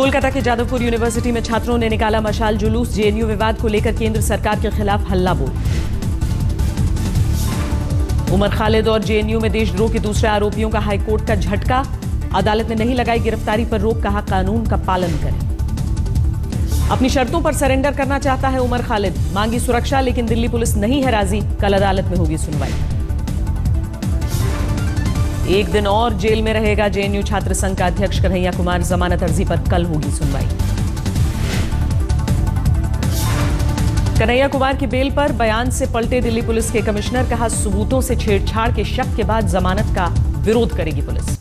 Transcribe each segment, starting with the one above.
कोलकाता के जादवपुर यूनिवर्सिटी में छात्रों ने निकाला मशाल जुलूस। जेएनयू विवाद को लेकर केंद्र सरकार के खिलाफ हल्ला बोल। उमर खालिद और जेएनयू में देशद्रोह के दूसरे आरोपियों का हाईकोर्ट का झटका। अदालत ने नहीं लगाई गिरफ्तारी पर रोक, कहा कानून का पालन करें। अपनी शर्तों पर सरेंडर करना चाहता है उमर खालिद, मांगी सुरक्षा लेकिन दिल्ली पुलिस नहीं है राजी। कल अदालत में होगी सुनवाई। एक दिन और जेल में रहेगा जेएनयू छात्र संघ का अध्यक्ष कन्हैया कुमार। जमानत अर्जी पर कल होगी सुनवाई। कन्हैया कुमार की बेल पर बयान से पलटे दिल्ली पुलिस के कमिश्नर, कहा सबूतों से छेड़छाड़ के शक के बाद जमानत का विरोध करेगी पुलिस।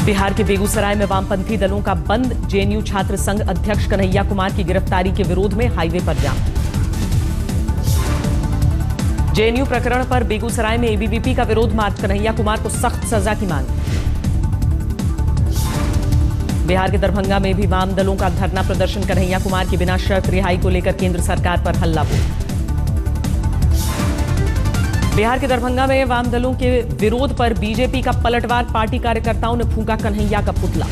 बिहार के बेगूसराय में वामपंथी दलों का बंद। जेएनयू छात्र संघ अध्यक्ष कन्हैया कुमार की गिरफ्तारी के विरोध में हाईवे पर जाम। जेएनयू प्रकरण पर बेगूसराय में एबीवीपी का विरोध मार्च। कन्हैया कुमार को सख्त सजा की मांग। बिहार के दरभंगा में भी वाम दलों का धरना प्रदर्शन। कन्हैया कुमार की बिना शर्त रिहाई को लेकर केंद्र सरकार पर हल्ला बोल। बिहार के दरभंगा में वाम दलों के विरोध पर बीजेपी का पलटवार। पार्टी कार्यकर्ताओं ने फूंका कन्हैया का पुतला।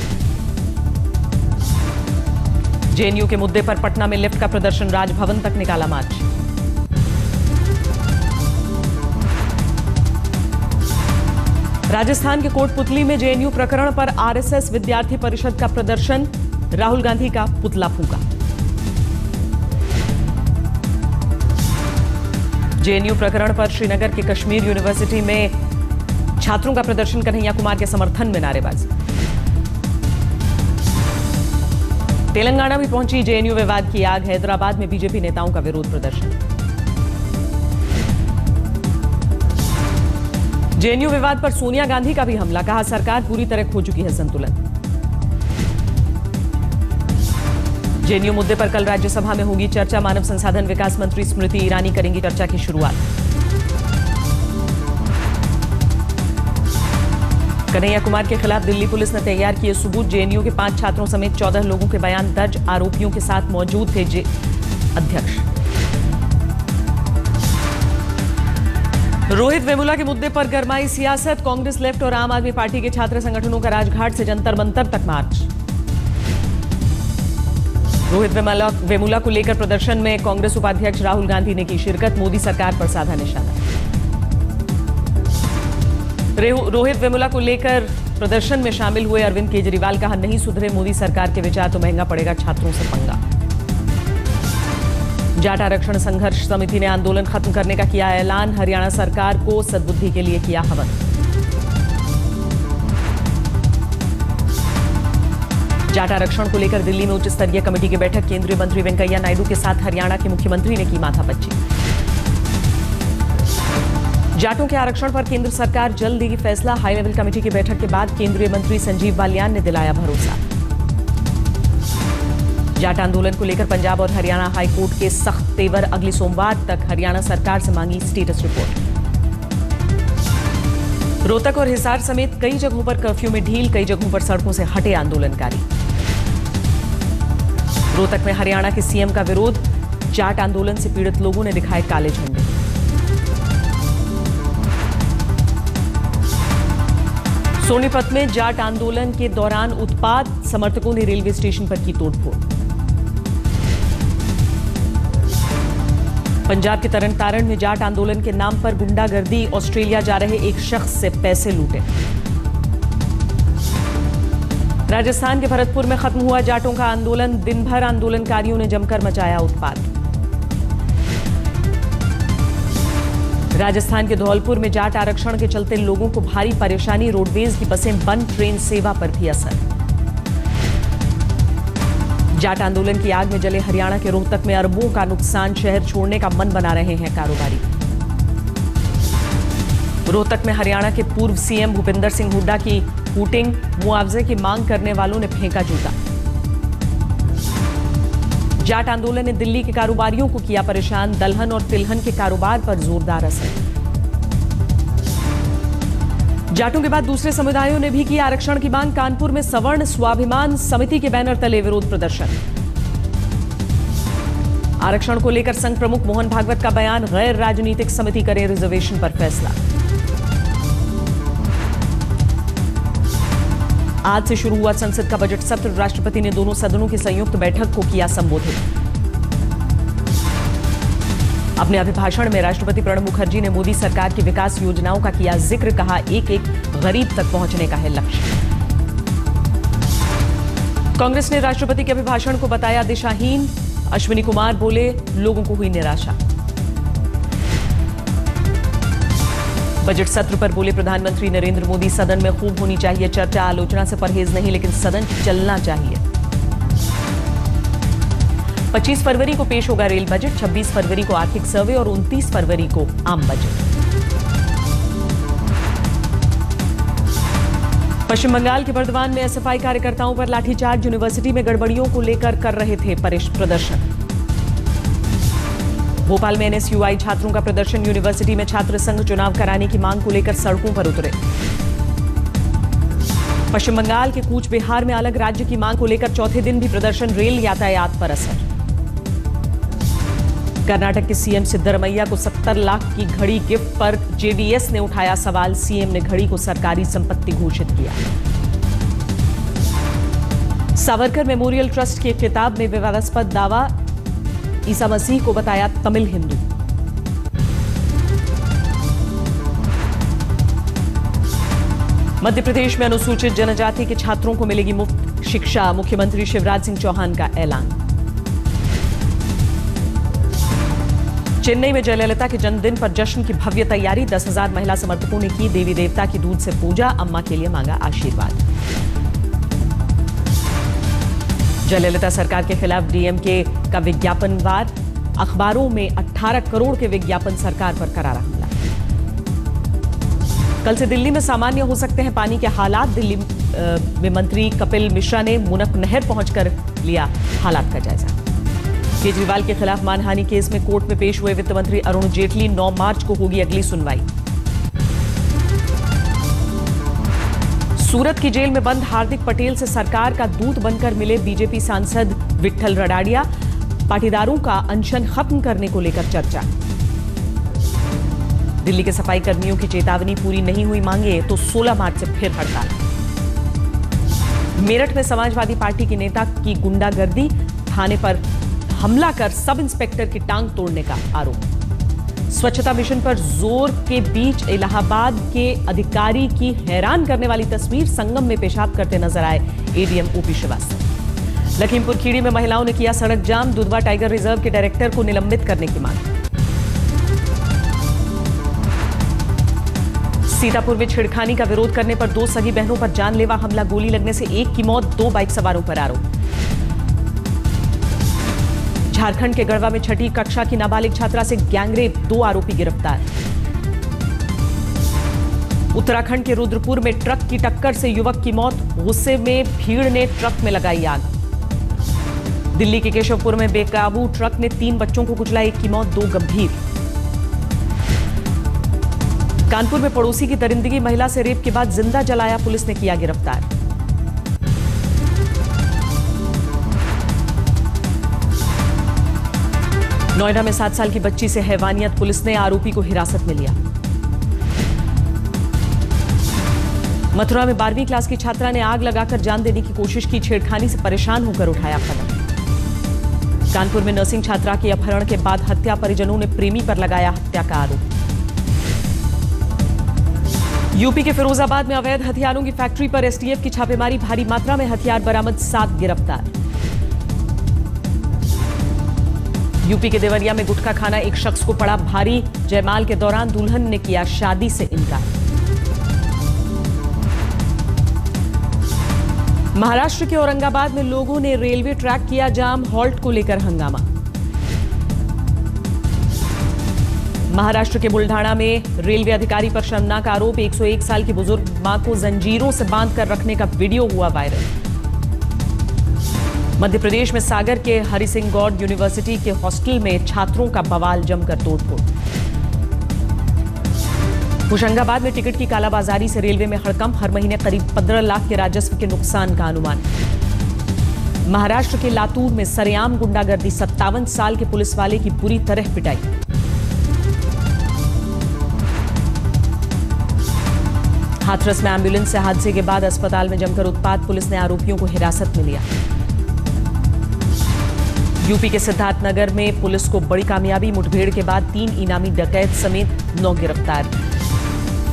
जेएनयू के मुद्दे पर पटना में लिफ्ट का प्रदर्शन। राजभवन तक निकाला मार्च। राजस्थान के कोटपुतली में जेएनयू प्रकरण पर आरएसएस विद्यार्थी परिषद का प्रदर्शन। राहुल गांधी का पुतला फूंका। जेएनयू प्रकरण पर श्रीनगर के कश्मीर यूनिवर्सिटी में छात्रों का प्रदर्शन। कन्हैया कुमार के समर्थन में नारेबाजी। तेलंगाना भी पहुंची जेएनयू विवाद की आग। हैदराबाद में बीजेपी नेताओं का विरोध प्रदर्शन। जेएनयू विवाद पर सोनिया गांधी का भी हमला, कहा सरकार पूरी तरह खो चुकी है संतुलन। जेएनयू मुद्दे पर कल राज्यसभा में होगी चर्चा। मानव संसाधन विकास मंत्री स्मृति ईरानी करेंगी चर्चा की शुरुआत। कन्हैया कुमार के खिलाफ दिल्ली पुलिस ने तैयार किए सबूत। जेएनयू के 5 छात्रों समेत 14 लोगों के बयान दर्ज। आरोपियों के साथ मौजूद थे अध्यक्ष। रोहित वेमुला के मुद्दे पर गरमाई सियासत। कांग्रेस, लेफ्ट और आम आदमी पार्टी के छात्र संगठनों का राजघाट से जंतर मंतर तक मार्च। रोहित वेमुला को लेकर प्रदर्शन में कांग्रेस उपाध्यक्ष राहुल गांधी ने की शिरकत। मोदी सरकार पर साधा निशाना। रोहित वेमुला को लेकर प्रदर्शन में शामिल हुए अरविंद केजरीवाल, कहा नहीं सुधरे मोदी सरकार के विचार तो महंगा पड़ेगा छात्रों से पंगा। जाट आरक्षण संघर्ष समिति ने आंदोलन खत्म करने का किया ऐलान। हरियाणा सरकार को सद्बुद्धि के लिए किया हवन। जाट आरक्षण को लेकर दिल्ली में उच्च स्तरीय कमेटी की बैठक। केंद्रीय मंत्री वेंकैया नायडू के साथ हरियाणा के मुख्यमंत्री ने की माथापच्ची। जाटों के आरक्षण पर केंद्र सरकार जल्द देगी फैसला। हाई लेवल कमेटी की बैठक के बाद केंद्रीय मंत्री संजीव बालियान ने दिलाया भरोसा। जाट आंदोलन को लेकर पंजाब और हरियाणा हाईकोर्ट के सख्त तेवर। अगले सोमवार तक हरियाणा सरकार से मांगी स्टेटस रिपोर्ट। रोहतक और हिसार समेत कई जगहों पर कर्फ्यू में ढील। कई जगहों पर सड़कों से हटे आंदोलनकारी। रोहतक में हरियाणा के सीएम का विरोध। जाट आंदोलन से पीड़ित लोगों ने दिखाए काले झंडे। सोनीपत में जाट आंदोलन के दौरान उत्पात। समर्थकों ने रेलवे स्टेशन पर की तोड़फोड़। पंजाब के तरन तारण में जाट आंदोलन के नाम पर गुंडागर्दी। ऑस्ट्रेलिया जा रहे एक शख्स से पैसे लूटे। राजस्थान के भरतपुर में खत्म हुआ जाटों का आंदोलन। दिन भर आंदोलनकारियों ने जमकर मचाया उत्पात। राजस्थान के धौलपुर में जाट आरक्षण के चलते लोगों को भारी परेशानी। रोडवेज की बसें बंद, ट्रेन सेवा पर भी असर। जाट आंदोलन की आग में जले हरियाणा के रोहतक में अरबों का नुकसान। शहर छोड़ने का मन बना रहे हैं कारोबारी। रोहतक में हरियाणा के पूर्व सीएम भूपिंदर सिंह हुड्डा की हूटिंग। मुआवजे की मांग करने वालों ने फेंका जूता। जाट आंदोलन ने दिल्ली के कारोबारियों को किया परेशान। दलहन और तिलहन के कारोबार पर जोरदार असर। जाटों के बाद दूसरे समुदायों ने भी की आरक्षण की मांग। कानपुर में सवर्ण स्वाभिमान समिति के बैनर तले विरोध प्रदर्शन। आरक्षण को लेकर संघ प्रमुख मोहन भागवत का बयान। गैर राजनीतिक समिति करे रिजर्वेशन पर फैसला। आज से शुरू हुआ संसद का बजट सत्र। राष्ट्रपति ने दोनों सदनों की संयुक्त बैठक को किया संबोधित। अपने अभिभाषण में राष्ट्रपति प्रणब मुखर्जी ने मोदी सरकार की विकास योजनाओं का किया जिक्र। कहा, एक एक गरीब तक पहुंचने का है लक्ष्य। कांग्रेस ने राष्ट्रपति के अभिभाषण को बताया दिशाहीन। अश्विनी कुमार बोले, लोगों को हुई निराशा। बजट सत्र पर बोले प्रधानमंत्री नरेंद्र मोदी, सदन में खूब होनी चाहिए चर्चा, आलोचना से परहेज नहीं, लेकिन सदन चलना चाहिए। 25 फरवरी को पेश होगा रेल बजट, 26 फरवरी को आर्थिक सर्वे और 29 फरवरी को आम बजट। पश्चिम बंगाल के बर्दवान में एसएफआई कार्यकर्ताओं पर लाठीचार्ज। यूनिवर्सिटी में गड़बड़ियों को लेकर कर रहे थे प्रदर्शन। भोपाल में एनएसयूआई छात्रों का प्रदर्शन। यूनिवर्सिटी में छात्र संघ चुनाव कराने की मांग को लेकर सड़कों पर उतरे। पश्चिम बंगाल के कूच बिहार में अलग राज्य की मांग को लेकर चौथे दिन भी प्रदर्शन। रेल यातायात पर असर। कर्नाटक के सीएम सिद्धरमैया को 70 लाख की घड़ी गिफ्ट पर जेडीएस ने उठाया सवाल। सीएम ने घड़ी को सरकारी संपत्ति घोषित किया। सावरकर मेमोरियल ट्रस्ट के खिताब में विवादास्पद दावा। ईसा मसीह को बताया तमिल हिंदू। मध्य प्रदेश में अनुसूचित जनजाति के छात्रों को मिलेगी मुफ्त शिक्षा। मुख्यमंत्री शिवराज सिंह चौहान का ऐलान। चेन्नई में जयललिता के जन्मदिन पर जश्न की भव्य तैयारी। 10,000 महिला समर्थकों ने की देवी देवता की दूध से पूजा। अम्मा के लिए मांगा आशीर्वाद। जयललिता सरकार के खिलाफ डीएमके का विज्ञापन वार। अखबारों में 18 करोड़ के विज्ञापन सरकार पर करारा हमला। कल से दिल्ली में सामान्य हो सकते हैं पानी के हालात। दिल्ली में मंत्री कपिल मिश्रा ने मुनक नहर पहुंचकर लिया हालात का जायजा। केजरीवाल के खिलाफ मानहानि केस में कोर्ट में पेश हुए वित्त मंत्री अरुण जेटली। 9 मार्च को होगी अगली सुनवाई। सूरत की जेल में बंद हार्दिक पटेल से सरकार का दूत बनकर मिले बीजेपी सांसद विट्ठल रडाडिया। पाटीदारों का अनशन खत्म करने को लेकर चर्चा। दिल्ली के सफाई कर्मियों की चेतावनी पूरी नहीं हुई मांगे तो 16 मार्च से फिर हड़ताल। मेरठ में समाजवादी पार्टी के नेता की गुंडागर्दी। थाने पर हमला कर सब इंस्पेक्टर की टांग तोड़ने का आरोप। स्वच्छता मिशन पर जोर के बीच इलाहाबाद के अधिकारी की हैरान करने वाली तस्वीर। संगम में पेशाब करते नजर आए एडीएम ओपी श्रीवास्तव। लखीमपुर खीरी में महिलाओं ने किया सड़क जाम। दुधवा टाइगर रिजर्व के डायरेक्टर को निलंबित करने की मांग। सीतापुर में छेड़खानी का विरोध करने पर 2 सगी बहनों पर जानलेवा हमला। गोली लगने से एक की मौत, 2 बाइक सवारों पर आरोप। झारखंड के गढ़वा में 6ठी कक्षा की नाबालिग छात्रा से गैंगरेप, 2 आरोपी गिरफ्तार। उत्तराखंड के रुद्रपुर में ट्रक की टक्कर से युवक की मौत। गुस्से में भीड़ ने ट्रक में लगाई आग। दिल्ली के केशवपुर में बेकाबू ट्रक ने 3 बच्चों को कुचला, 1 की मौत, 2 गंभीर। कानपुर में पड़ोसी की दरिंदगी, महिला से रेप के बाद जिंदा जलाया, पुलिस ने किया गिरफ्तार। नोएडा में 7 साल की बच्ची से हैवानियत, पुलिस ने आरोपी को हिरासत में लिया। मथुरा में 12वीं क्लास की छात्रा ने आग लगाकर जान देने की कोशिश की। छेड़खानी से परेशान होकर उठाया कदम। कानपुर में नर्सिंग छात्रा के अपहरण के बाद हत्या, परिजनों ने प्रेमी पर लगाया हत्या का आरोप। यूपी के फिरोजाबाद में अवैध हथियारों की फैक्ट्री पर एसटीएफ की छापेमारी, भारी मात्रा में हथियार बरामद, 7 गिरफ्तार। यूपी के देवरिया में गुटखा खाना, एक शख्स को पड़ा भारी। जयमाल के दौरान दुल्हन ने किया शादी से इनकार। महाराष्ट्र के औरंगाबाद में लोगों ने रेलवे ट्रैक किया जाम, हॉल्ट को लेकर हंगामा। महाराष्ट्र के बुल्ढाणा में रेलवे अधिकारी पर शर्मनाक आरोप, 101 साल की बुजुर्ग मां को जंजीरों से बांधकर रखने का वीडियो हुआ वायरल। मध्य प्रदेश में सागर के हरि सिंह गौड़ यूनिवर्सिटी के हॉस्टल में छात्रों का बवाल, जमकर तोड़फोड़। होशंगाबाद में टिकट की कालाबाजारी से रेलवे में हड़कंप, हर महीने करीब 15 लाख के राजस्व के नुकसान का अनुमान। महाराष्ट्र के लातूर में सरेआम गुंडागर्दी, 57 साल के पुलिस वाले की बुरी तरह पिटाई। हाथरस में एम्बुलेंस से हादसे के बाद अस्पताल में जमकर उत्पात, पुलिस ने आरोपियों को हिरासत में लिया। यूपी के सिद्धार्थनगर में पुलिस को बड़ी कामयाबी, मुठभेड़ के बाद 3 इनामी डकैत समेत 9 गिरफ्तार।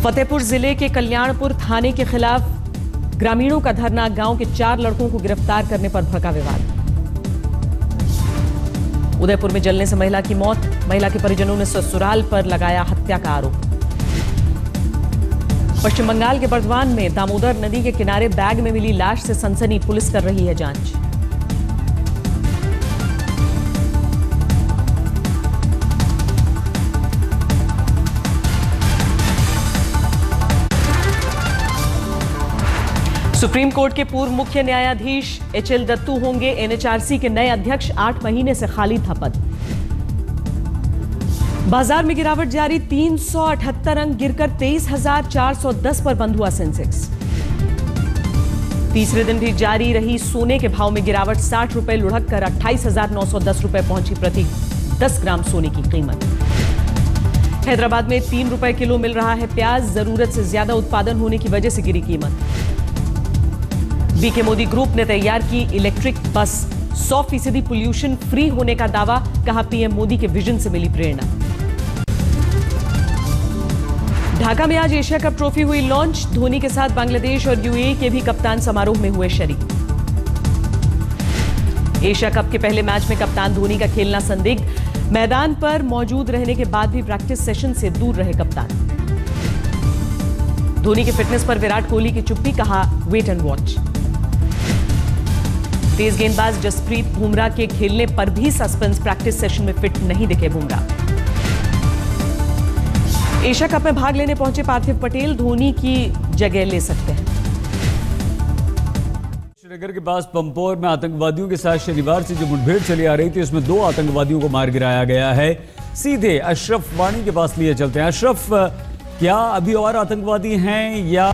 फतेहपुर जिले के कल्याणपुर थाने के खिलाफ ग्रामीणों का धरना, गांव के 4 लड़कों को गिरफ्तार करने पर भड़का विवाद। उदयपुर में जलने से महिला की मौत, महिला के परिजनों ने ससुराल पर लगाया हत्या का आरोप। पश्चिम बंगाल के बर्धमान में दामोदर नदी के किनारे बैग में मिली लाश से सनसनी, पुलिस कर रही है जांच। सुप्रीम कोर्ट के पूर्व मुख्य न्यायाधीश HL दत्तू होंगे NHRC के नए अध्यक्ष, 8 महीने से खाली था पद। बाजार में गिरावट जारी, 378 अंक गिरकर 23,410 पर बंद हुआ सेंसेक्स। तीसरे दिन भी जारी रही सोने के भाव में गिरावट, 60 रुपए लुढ़क कर 28,910 रुपए पहुंची प्रति 10 ग्राम सोने की कीमत। हैदराबाद में 3 रुपए किलो मिल रहा है प्याज, जरूरत से ज्यादा उत्पादन होने की वजह से गिरी कीमत। बीके मोदी ग्रुप ने तैयार की इलेक्ट्रिक बस, 100% पोल्यूशन फ्री होने का दावा, कहा पीएम मोदी के विजन से मिली प्रेरणा। ढाका में आज एशिया कप ट्रॉफी हुई लॉन्च, धोनी के साथ बांग्लादेश और यूएई के भी कप्तान समारोह में हुए शरीक। एशिया कप के पहले मैच में कप्तान धोनी का खेलना संदिग्ध, मैदान पर मौजूद रहने के बाद भी प्रैक्टिस सेशन से दूर रहे कप्तान। धोनी के फिटनेस पर विराट कोहली की चुप्पी, कहा वेट एंड वॉच। तेज गेंदबाज जसप्रीत बुमराह के खेलने पर भी सस्पेंस, प्रैक्टिस सेशन में फिट नहीं दिखे बुमराह। एशिया कप में भाग लेने पहुंचे पार्थिव पटेल, धोनी की जगह ले सकते हैं। श्रीनगर के पास पंपोर में आतंकवादियों के साथ शनिवार से जो मुठभेड़ चली आ रही थी, उसमें 2 आतंकवादियों को मार गिराया गया है। सीधे अशरफ वाणी के पास लिए चलते हैं। अशरफ, क्या अभी और आतंकवादी हैं या